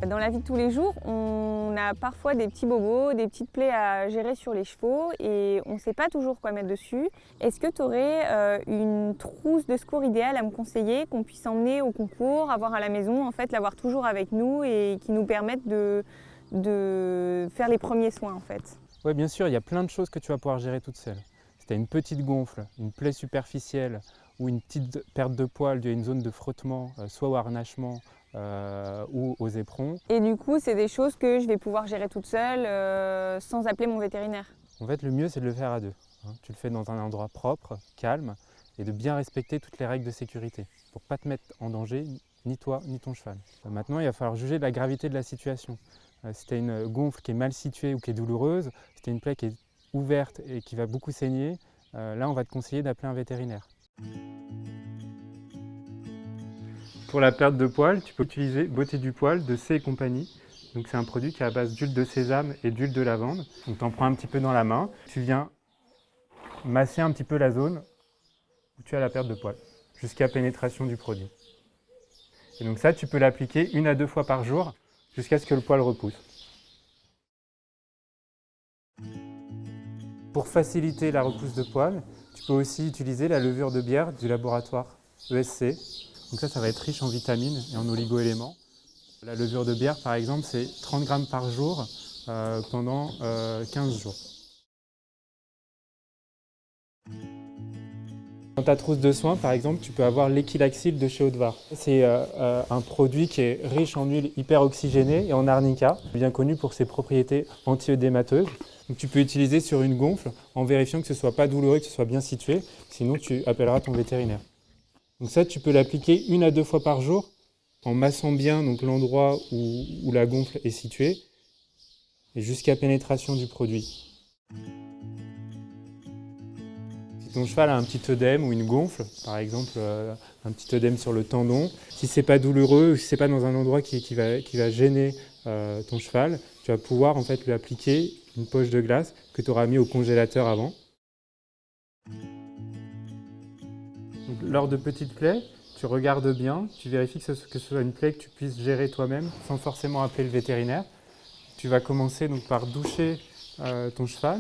Dans la vie de tous les jours, on a parfois des petits bobos, des petites plaies à gérer sur les chevaux et on ne sait pas toujours quoi mettre dessus. Est-ce que tu aurais une trousse de secours idéale à me conseiller, qu'on puisse emmener au concours, avoir à la maison, en fait, l'avoir toujours avec nous et qui nous permette de faire les premiers soins, en fait? Oui, bien sûr, il y a plein de choses que tu vas pouvoir gérer toute seule. Si tu as une petite gonfle, une plaie superficielle ou une petite perte de poil due à une zone de frottement, soit au harnachement ou aux éperons. Et du coup, c'est des choses que je vais pouvoir gérer toute seule sans appeler mon vétérinaire. En fait, le mieux, c'est de le faire à deux. Tu le fais dans un endroit propre, calme, et de bien respecter toutes les règles de sécurité pour ne pas te mettre en danger, ni toi, ni ton cheval. Maintenant, il va falloir juger de la gravité de la situation. Si tu as une gonfle qui est mal située ou qui est douloureuse, si tu as une plaie qui est ouverte et qui va beaucoup saigner, là, on va te conseiller d'appeler un vétérinaire. Pour la perte de poil, tu peux utiliser Beauté du poil de C & compagnie. Donc c'est un produit qui est à base d'huile de sésame et d'huile de lavande. Donc tu en prends un petit peu dans la main, tu viens masser un petit peu la zone où tu as la perte de poil, jusqu'à pénétration du produit. Et donc ça, tu peux l'appliquer 1 à 2 fois par jour, jusqu'à ce que le poil repousse. Pour faciliter la repousse de poil, tu peux aussi utiliser la levure de bière du laboratoire ESC. Donc ça va être riche en vitamines et en oligo-éléments. La levure de bière, par exemple, c'est 30 grammes par jour pendant 15 jours. Dans ta trousse de soins, par exemple, tu peux avoir l'Equilaxyl de chez Audvar. C'est un produit qui est riche en huile hyper oxygénée et en arnica, bien connu pour ses propriétés anti-œdémateuses. Donc tu peux utiliser sur une gonfle en vérifiant que ce ne soit pas douloureux, que ce soit bien situé, sinon tu appelleras ton vétérinaire. Donc ça, tu peux l'appliquer 1 à 2 fois par jour en massant bien l'endroit où la gonfle est située et jusqu'à pénétration du produit. Si ton cheval a un petit œdème ou une gonfle, par exemple un petit œdème sur le tendon, si ce n'est pas douloureux ou si ce n'est pas dans un endroit qui va gêner ton cheval, tu vas pouvoir en fait lui appliquer une poche de glace que tu auras mis au congélateur avant. Donc, lors de petites plaies, tu regardes bien, tu vérifies que ce soit une plaie que tu puisses gérer toi-même sans forcément appeler le vétérinaire. Tu vas commencer donc par doucher ton cheval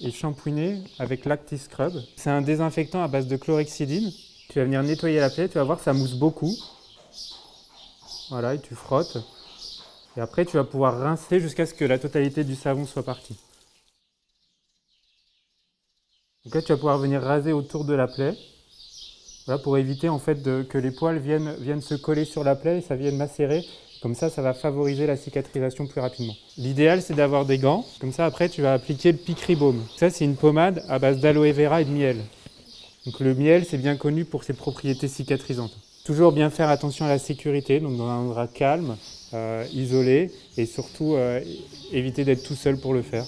et shampouiner avec l'Acti-Scrub. C'est un désinfectant à base de chlorhexidine. Tu vas venir nettoyer la plaie, tu vas voir que ça mousse beaucoup. Voilà, et tu frottes. Et après, tu vas pouvoir rincer jusqu'à ce que la totalité du savon soit partie. Donc là, tu vas pouvoir venir raser autour de la plaie. Voilà, pour éviter en fait que les poils viennent se coller sur la plaie et ça vienne macérer. Comme ça va favoriser la cicatrisation plus rapidement. L'idéal, c'est d'avoir des gants. Comme ça, après, tu vas appliquer le Picribaume. Ça, c'est une pommade à base d'aloe vera et de miel. Donc le miel, c'est bien connu pour ses propriétés cicatrisantes. Toujours bien faire attention à la sécurité, donc dans un endroit calme, isolé, et surtout éviter d'être tout seul pour le faire.